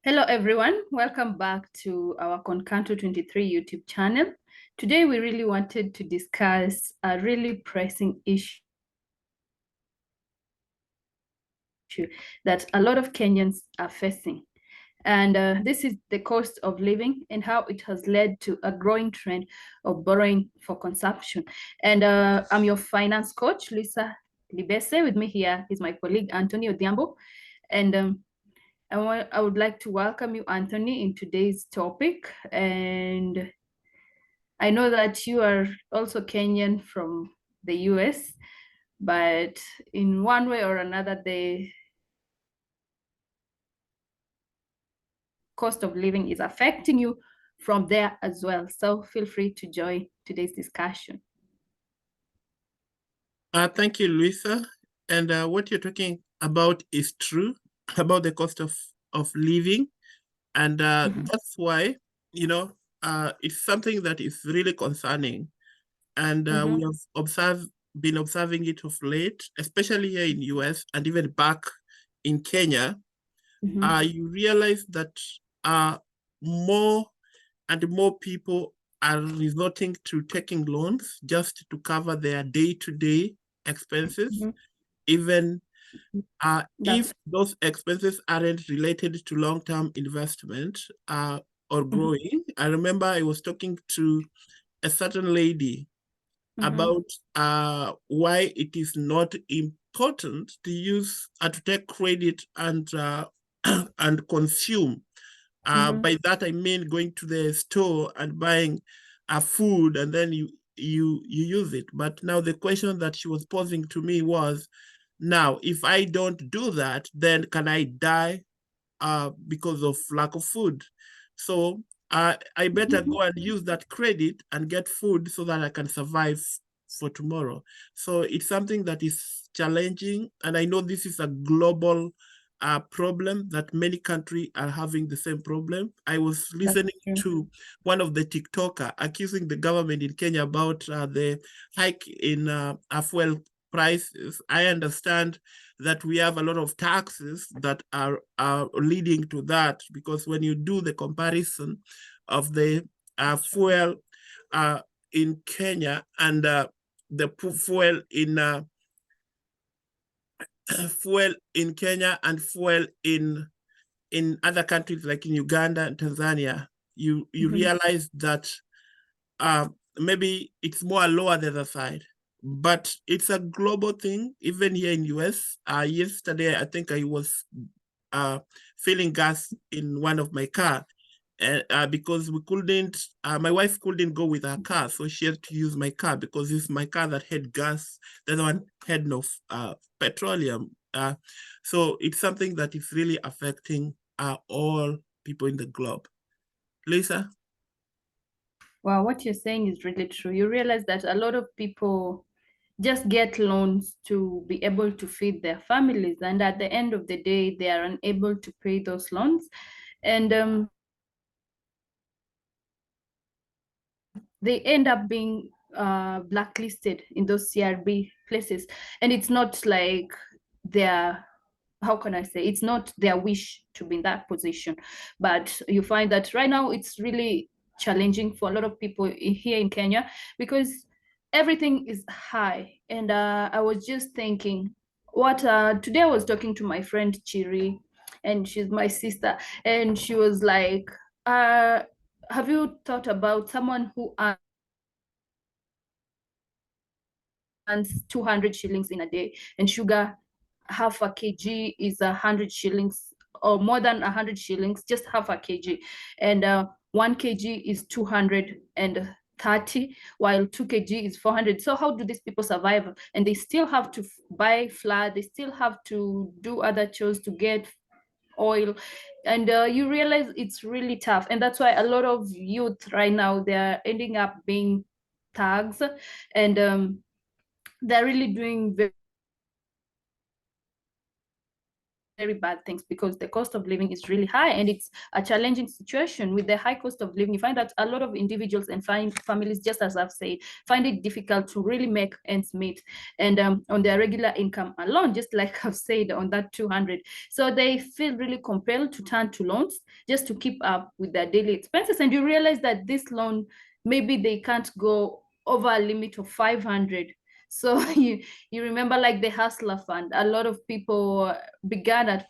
Hello everyone, welcome back to our Confront 23 YouTube channel. Today we really wanted to discuss a really pressing issue that a lot of Kenyans are facing. And this is the cost of living and how it has led to a growing trend of borrowing for consumption. And I'm your finance coach, Lisa Libese. With me here is my colleague, Anthony Odhiambo. And I would like to welcome you, Anthony, in today's topic. And I know that you are also Kenyan from the US, but in one way or another, the cost of living is affecting you from there as well. So feel free to join today's discussion. Thank you, Luisa. And what you're talking about is true about the cost of living. And that's why, it's something that is really concerning. And we have been observing it of late, especially here in US and even back in Kenya. You realize that more and more people are resorting to taking loans just to cover their day-to-day expenses, even if those expenses aren't related to long-term investment or growing. I remember I was talking to a certain lady about why it is not important to use to take credit and and consume. By that I mean going to the store and buying food and then you use it. But now the question that she was posing to me was, now if I don't do that, then can I die because of lack of food? So I better go and use that credit and get food so that I can survive for tomorrow. So it's something that is challenging, and I know this is a global problem that many countries are having the same problem. I was listening to one of the TikToker accusing the government in Kenya about the hike in fuel prices. I understand that we have a lot of taxes that are leading to that, because when you do the comparison of the fuel in Kenya and the fuel in Kenya and fuel in other countries like in Uganda and Tanzania, you realize that maybe it's more lower the other side. But it's a global thing, even here in US. Yesterday, I think I was filling gas in one of my car because we couldn't, my wife couldn't go with her car, so she had to use my car because it's my car that had gas, the other one had no petroleum. So it's something that is really affecting all people in the globe. Lisa? Wow, what you're saying is really true. You realize that a lot of people just get loans to be able to feed their families, and at the end of the day, they are unable to pay those loans. And they end up being blacklisted in those CRB places. And it's not like they're, how can I say, it's not their wish to be in that position. But you find that right now it's really challenging for a lot of people here in Kenya because everything is high. And I was just thinking, today I was talking to my friend Chiri, and she's my sister, and she was like, have you thought about someone who earns 200 shillings in a day, and sugar, half a kg is 100 shillings, or more than 100 shillings, just half a kg, and 1 kg is 230, while 2 kg is 400. So how do these people survive? And they still have to buy flour, they still have to do other chores to get oil, and you realize it's really tough. And that's why a lot of youth right now, they're ending up being thugs, and they're really doing very very bad things because the cost of living is really high, and it's a challenging situation. With the high cost of living, you find that a lot of individuals and families, just as I've said, find it difficult to really make ends meet, and on their regular income alone, just like I've said, on that 200. So they feel really compelled to turn to loans just to keep up with their daily expenses. And you realize that this loan, maybe they can't go over a limit of 500. So you remember, like the hustler fund, a lot of people began at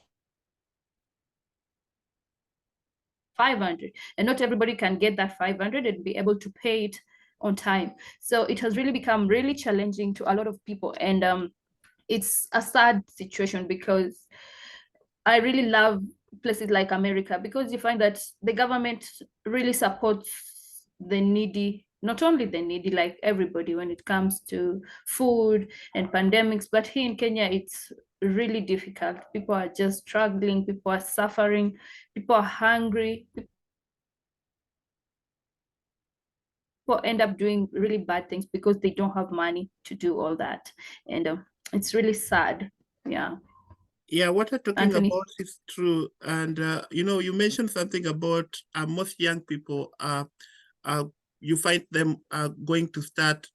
500, and not everybody can get that 500 and be able to pay it on time. So it has really become really challenging to a lot of people, and it's a sad situation because I really love places like America, because you find that the government really supports the needy, not only the needy, like everybody, when it comes to food and pandemics. But here in Kenya, it's really difficult. People are just struggling, people are suffering, people are hungry, people end up doing really bad things because they don't have money to do all that. And it's really sad. Yeah. Yeah, what you're talking Anthony. about is true. And you mentioned something about most young people. Uh, you find them going to start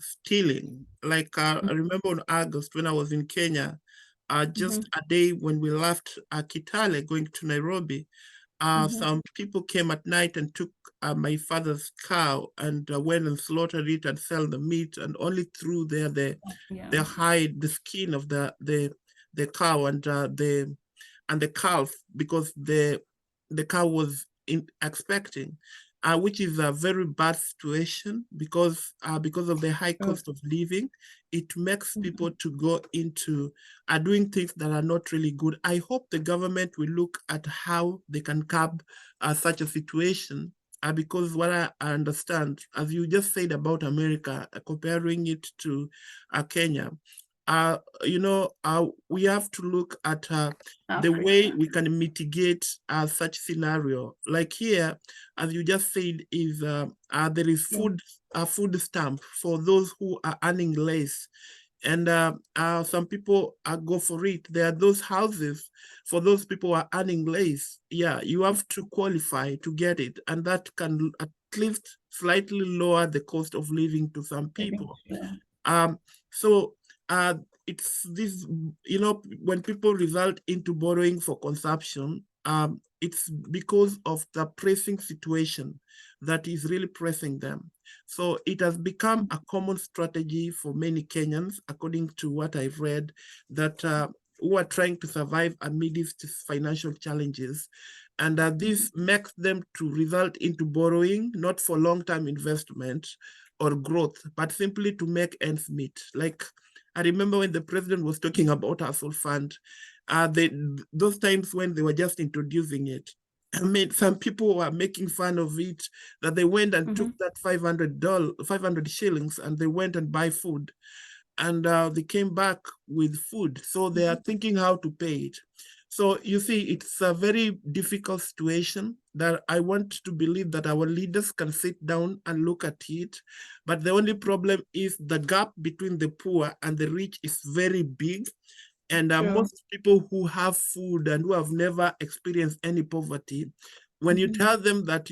stealing. Like I remember in August when I was in Kenya, just a day when we left Kitale going to Nairobi, some people came at night and took my father's cow and went and slaughtered it and sell the meat, and only threw there Yeah. the hide, the skin of the cow and the calf, because the cow was expecting, which is a very bad situation because of the high cost of living. It makes people to go into doing things that are not really good. I hope the government will look at how they can curb such a situation. Because what I understand, as you just said about America, comparing it to Kenya, we have to look at the way Africa. we can mitigate such scenario. Like here, as you just said, is there is food stamp for those who are earning less. And some people go for it. There are those houses for those people who are earning less. Yeah, you have to qualify to get it, and that can at least slightly lower the cost of living to some people. Um, so uh, it's this, when people result into borrowing for consumption, it's because of the pressing situation that is really pressing them. So it has become a common strategy for many Kenyans, according to what I've read, that who are trying to survive amidst financial challenges. And this makes them to result into borrowing, not for long-term investment or growth, but simply to make ends meet. Like I remember when the president was talking about household fund, those times when they were just introducing it, I mean, some people were making fun of it, that they went and took that $500 shillings, and they went and buy food, and they came back with food. So they are thinking how to pay it. So you see, it's a very difficult situation that I want to believe that our leaders can sit down and look at it. But the only problem is the gap between the poor and the rich is very big. And most people who have food and who have never experienced any poverty, when you tell them that,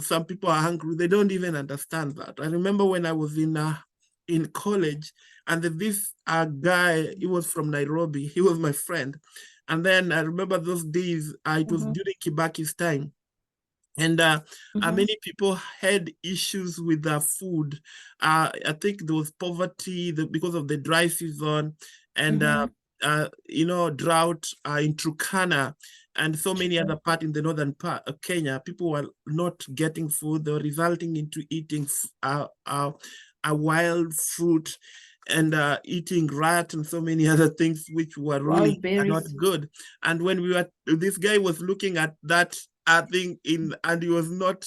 some people are hungry, they don't even understand that. I remember when I was in college, and this guy, he was from Nairobi, he was my friend. And then I remember those days, it was during Kibaki's time. And many people had issues with their food. I think there was poverty because of the dry season, and drought in Turkana, and so many other parts in the northern part of Kenya. People were not getting food. They were resulting into eating a wild fruit, and eating rat and so many other things which were really not good. And when this guy was looking at that thing and he was not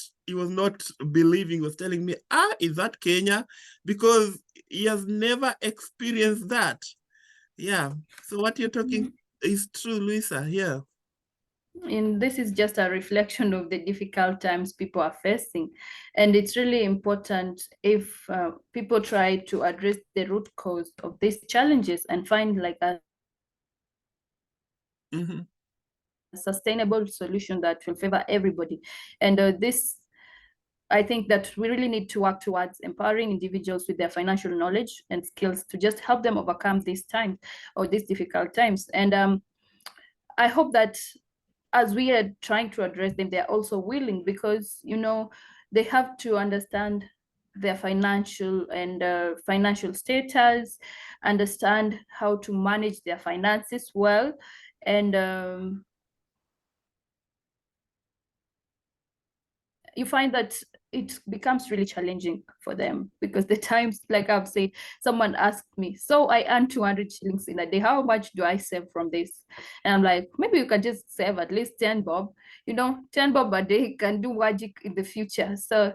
believing, he was telling me, is that Kenya? Because he has never experienced that. Yeah. So what you're talking is true, Luisa. Yeah. And this is just a reflection of the difficult times people are facing. And it's really important if people try to address the root cause of these challenges and find like a Mm-hmm. sustainable solution that will favor everybody. And this, I think that we really need to work towards empowering individuals with their financial knowledge and skills to just help them overcome these times or these difficult times. And I hope that as we are trying to address them, they're also willing, because they have to understand their financial and financial status, understand how to manage their finances well, and you find that it becomes really challenging for them, because the times, like I've said, someone asked me, so I earn 200 shillings in a day, how much do I save from this? And I'm like, maybe you can just save at least 10 bob. 10 bob a day can do magic in the future. So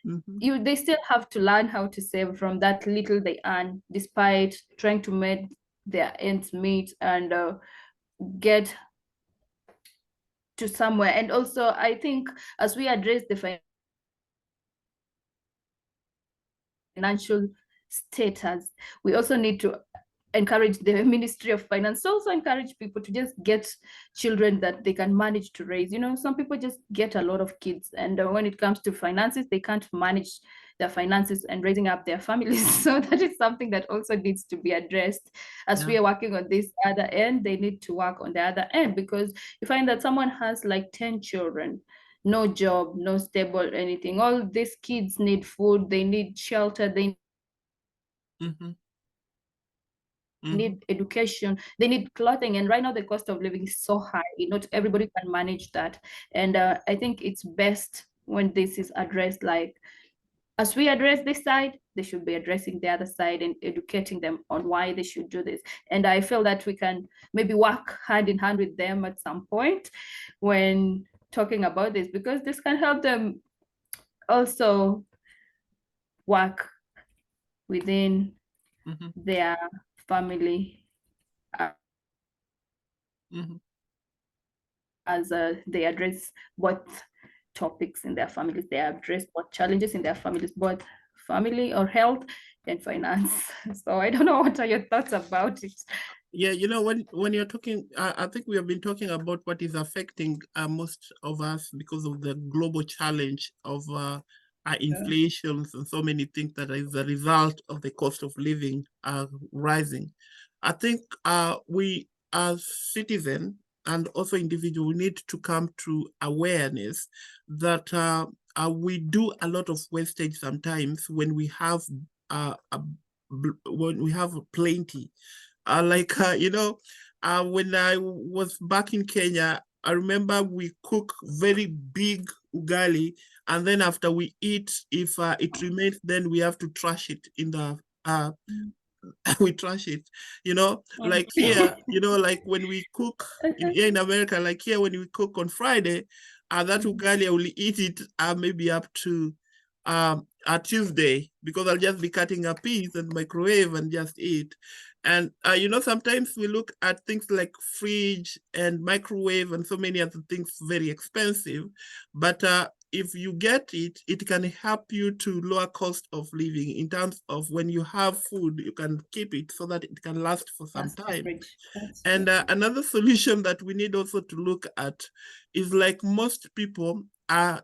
they still have to learn how to save from that little they earn, despite trying to make their ends meet and get to somewhere. And also, I think as we address the financial status, we also need to encourage the Ministry of Finance, also encourage people to just get children that they can manage to raise. Some people just get a lot of kids, and when it comes to finances, they can't manage their finances and raising up their families. So that is something that also needs to be addressed. As we are working on this other end, they need to work on the other end, because you find that someone has like 10 children, no job, no stable anything. All these kids need food, they need shelter, they need education, they need clothing. And right now the cost of living is so high, not everybody can manage that. And I think it's best when this is addressed, like as we address this side, they should be addressing the other side and educating them on why they should do this. And I feel that we can maybe work hand in hand with them at some point when talking about this, because this can help them also work within their family, as they address both topics in their families. They address both challenges in their families, both family or health and finance. So I don't know, what are your thoughts about it? Yeah, when you're talking, I think we have been talking about what is affecting most of us because of the global challenge of inflations and so many things that is a result of the cost of living rising. I think we as citizens and also individuals need to come to awareness that we do a lot of wastage sometimes when we have plenty. When I was back in Kenya, I remember we cook very big ugali, and then after we eat, if it remains, then we have to trash it in the we trash it, like here, like when we cook here in America, like here when we cook on Friday, that ugali I will eat it maybe up to a Tuesday, because I'll just be cutting a piece and microwave and just eat. And sometimes we look at things like fridge and microwave and so many other things very expensive, but if you get it, it can help you to lower cost of living in terms of when you have food, you can keep it so that it can last for some time. And another solution that we need also to look at is, like, most people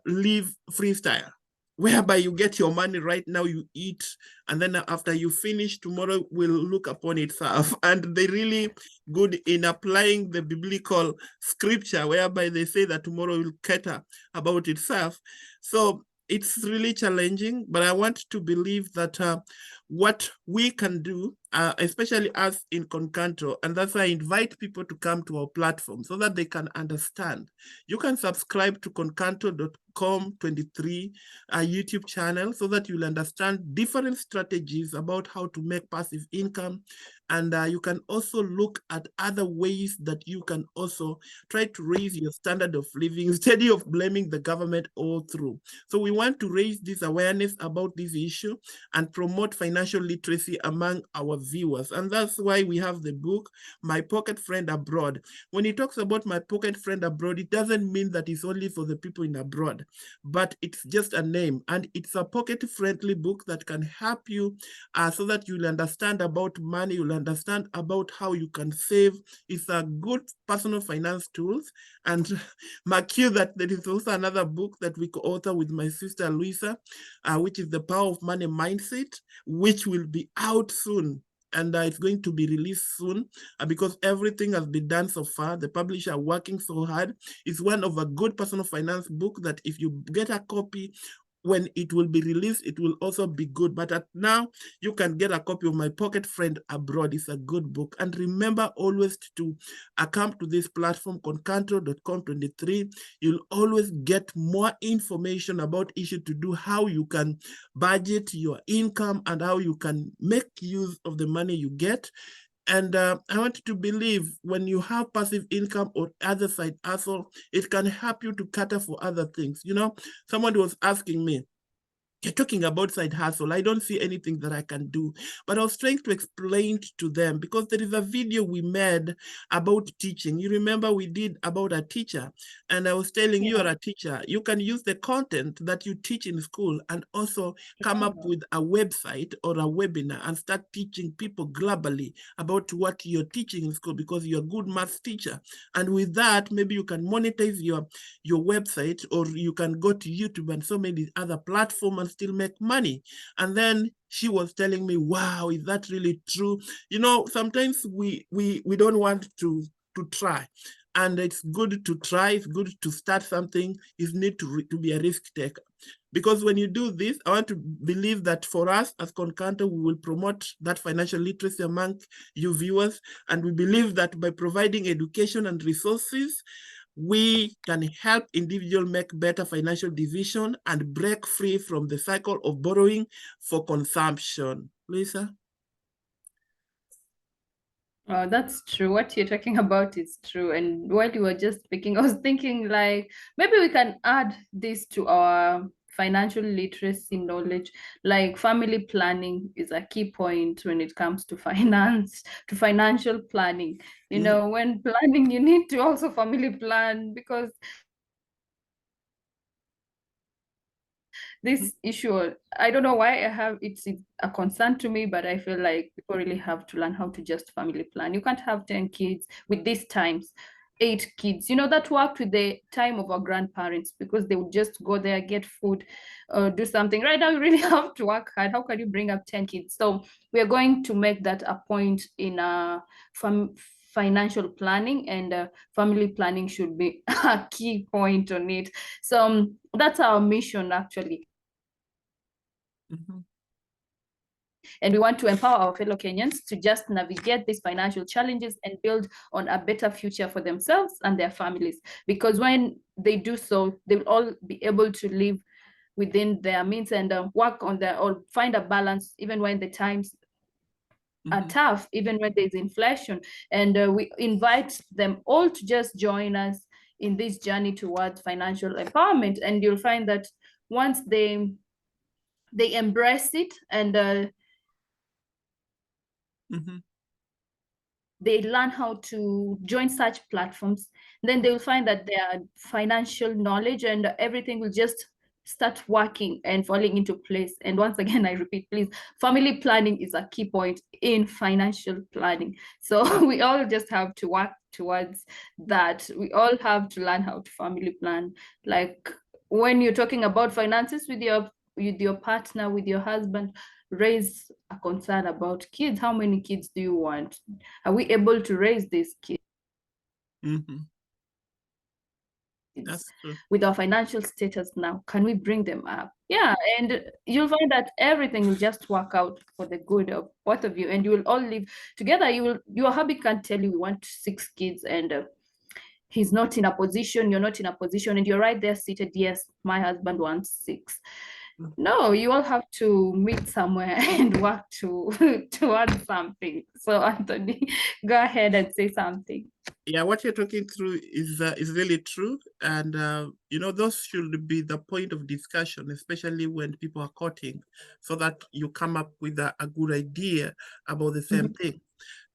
live freestyle, whereby you get your money right now, you eat, and then after you finish, tomorrow will look upon itself. And they're really good in applying the biblical scripture, whereby they say that tomorrow will cater about itself. So it's really challenging, but I want to believe that what we can do, especially us in Concanto, and that's why I invite people to come to our platform so that they can understand. You can subscribe to concanto.com23 YouTube channel so that you'll understand different strategies about how to make passive income. And you can also look at other ways that you can also try to raise your standard of living instead of blaming the government all through. So we want to raise this awareness about this issue and promote financial literacy among our viewers. And that's why we have the book, My Pocket Friend Abroad. When he talks about My Pocket Friend Abroad, it doesn't mean that it's only for the people in abroad, but it's just a name. And it's a pocket-friendly book that can help you so that you'll understand about money, you'll understand about how you can save. It's a good personal finance tools. And mark you that there is also another book that we co-author with my sister Luisa, which is The Power of Money Mindset, which will be out soon. And it's going to be released soon because everything has been done so far. The publisher are working so hard. It's one of a good personal finance book that if you get a copy, when it will be released, it will also be good. But now you can get a copy of My Pocket Friend Abroad. It's a good book. And remember always to come to this platform, concanto.com23. You'll always get more information about issue to do, how you can budget your income and how you can make use of the money you get. And I want you to believe when you have passive income or other side hustle, it can help you to cater for other things. You know, someone was asking me, you're talking about side hustle. I don't see anything that I can do. But I was trying to explain to them because there is a video we made about teaching. You remember we did about a teacher. And I was telling you, are a teacher. You can use the content that you teach in school and also come up with a website or a webinar and start teaching people globally about what you're teaching in school because you're a good math teacher. And with that, maybe you can monetize your website, or you can go to YouTube and so many other platforms and still make money. And then she was telling me, wow, is that really true? You know, sometimes we don't want to try. And it's good to try, it's good to start something, it's need to be a risk taker. Because when you do this, I want to believe that for us as Concanto, we will promote that financial literacy among you viewers. And we believe that by providing education and resources, we can help individuals make better financial decisions and break free from the cycle of borrowing for consumption. Lisa? That's true. What you're talking about is true. And while you were just speaking, I was thinking like maybe we can add this to our financial literacy knowledge. Like family planning is a key point when it comes to finance, to financial planning. You know, when planning, you need to also family plan because this issue, I don't know why I have it's a concern to me, but I feel like people really have to learn how to just family plan. You can't have 10 kids with these times, 8 kids, you know, that worked with the time of our grandparents because they would just go there, get food, do something. Right now, you really have to work hard. How can you bring up 10 kids? So we are going to make that a point in financial planning, and family planning should be a key point on it. So that's our mission actually. And we want to empower our fellow Kenyans to just navigate these financial challenges and build on a better future for themselves and their families. Because when they do so, they will all be able to live within their means and work on their, or find a balance even when the times are tough, even when there's inflation. And we invite them all to just join us in this journey towards financial empowerment. And you'll find that once they embrace it and they learn how to join such platforms, then they will find that their financial knowledge and everything will just start working and falling into place. And once again, I repeat, please, family planning is a key point in financial planning. So we all just have to work towards that. We all have to learn how to family plan. Like when you're talking about finances with your partner, with your husband, raise a concern about kids. How many kids do you want? Are we able to raise these kids? That's true. With our financial status now, can we bring them up? Yeah, and you'll find that everything will just work out for the good of both of you, and you will all live together. Your hubby can't tell you we want 6 kids, and he's not in a position, you're not in a position, and you're right there seated, yes, my husband wants 6. No, you all have to meet somewhere and work towards something. So Anthony, go ahead and say something. Yeah, what you're talking through is really true, and you know, those should be the point of discussion, especially when people are courting, so that you come up with a good idea about the same thing.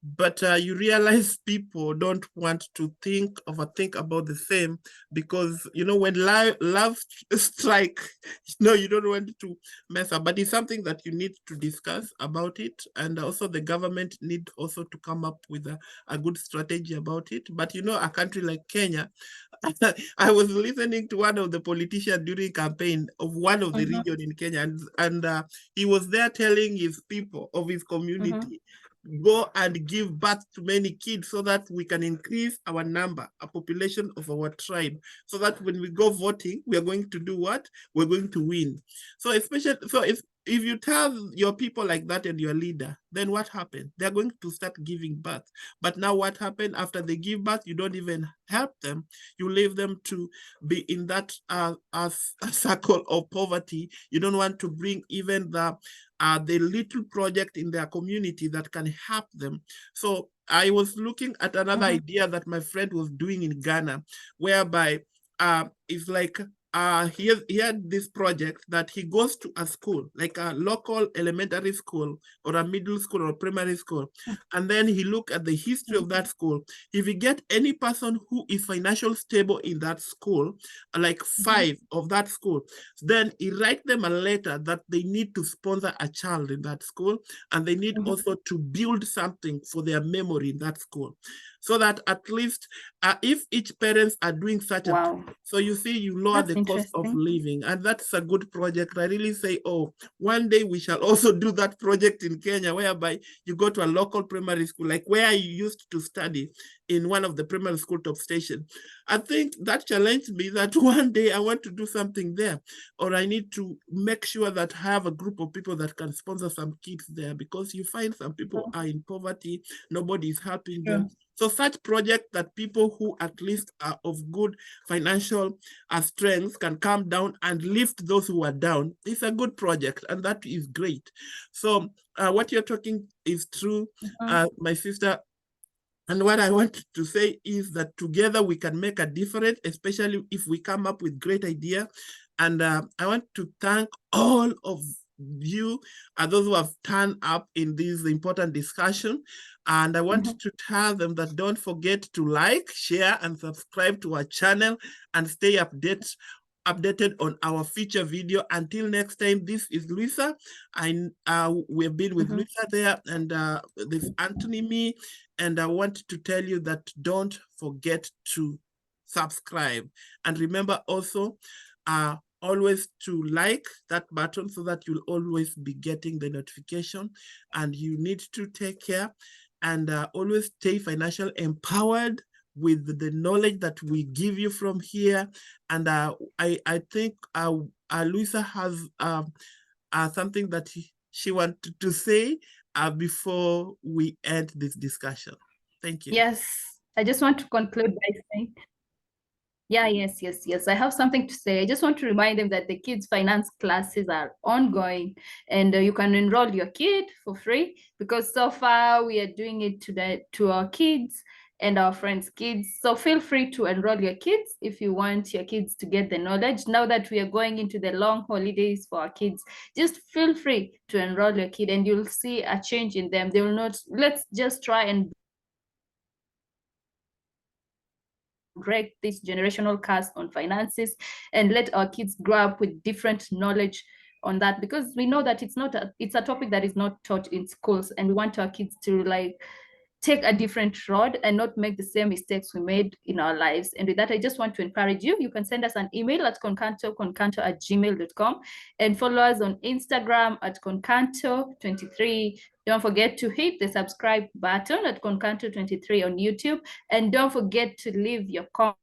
but you realize people don't want to overthink about the same, because when love strike, you don't want to mess up. But it's something that you need to discuss about it, and also the government need also to come up with a good strategy about it. But a country like Kenya, I was listening to one of the politicians during campaign of one of the region in Kenya, and he was there telling his people of his community, go and give birth to many kids so that we can increase our number, a population of our tribe, so that when we go voting, we are going to do what? We're going to win. So if you tell your people like that and your leader, then what happened? They're going to start giving birth. But now what happened after they give birth? You don't even help them. You leave them to be in that a circle of poverty. You don't want to bring even the little project in their community that can help them. So I was looking at another idea that my friend was doing in Ghana, whereby it's like he had this project that he goes to a school, like a local elementary school or a middle school or a primary school, and then he look at the history of that school. If he get any person who is financially stable in that school, like 5 of that school, then he write them a letter that they need to sponsor a child in that school, and they need also to build something for their memory in that school, so that at least if each parents are doing such a thing, so you see, you lower That's the cost of interesting. living, and that's a good project. I really say, oh, one day we shall also do that project in Kenya, whereby you go to a local primary school, like where you used to study in one of the primary school top station. I think that challenged me that one day I want to do something there, or I need to make sure that I have a group of people that can sponsor some kids there, because you find some people are in poverty, nobody is helping them. So such project that people who at least are of good financial strength can come down and lift those who are down. It's a good project, and that is great. So what you're talking is true, my sister. And what I want to say is that together we can make a difference, especially if we come up with great idea. And I want to thank all of you, those who have turned up in this important discussion. And I want to tell them that don't forget to like, share, and subscribe to our channel, and stay updated on our future video. Until next time, this is Luisa. We've been with Luisa there, and there's Anthony, me, and I want to tell you that don't forget to subscribe. And remember also, always to like that button so that you'll always be getting the notification. And you need to take care and always stay financially empowered with the knowledge that we give you from here. And I think Luisa has something that she wanted to say before we end this discussion. Thank you. Yes, I just want to conclude by saying, yes. I have something to say. I just want to remind them that the kids' finance classes are ongoing, and you can enroll your kid for free, because so far we are doing it to our kids and our friends' kids. So feel free to enroll your kids if you want your kids to get the knowledge. Now that we are going into the long holidays for our kids, just feel free to enroll your kid, and you'll see a change in them. They will not. Let's just try and break this generational curse on finances, and let our kids grow up with different knowledge on that, because we know that it's a topic that is not taught in schools, and we want our kids to take a different road and not make the same mistakes we made in our lives. And with that, I just want to encourage you. You can send us an email at concanto@gmail.com, and follow us on Instagram at concanto23. Don't forget to hit the subscribe button at concanto23 on YouTube, and don't forget to leave your comment,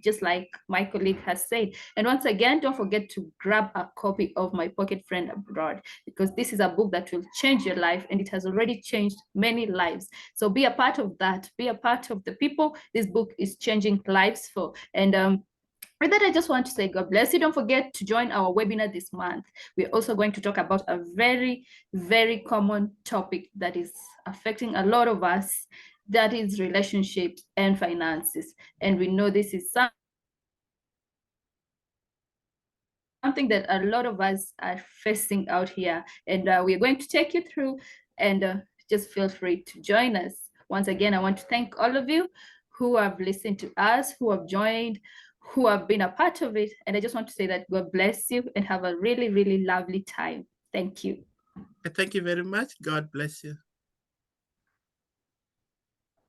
just like my colleague has said. And once again, don't forget to grab a copy of My Pocket Friend Abroad, because this is a book that will change your life, and it has already changed many lives. So be a part of that. Be a part of the people this book is changing lives for. And with that, I just want to say God bless you. Don't forget to join our webinar this month. We're also going to talk about a very, very common topic that is affecting a lot of us, that is relationships and finances. And we know this is something something that a lot of us are facing out here, and we're going to take you through, and just feel free to join us. Once again, I want to thank all of you who have listened to us, who have joined, who have been a part of it. And I just want to say that God bless you and have a really, really lovely time. Thank you. Thank you very much. God bless you.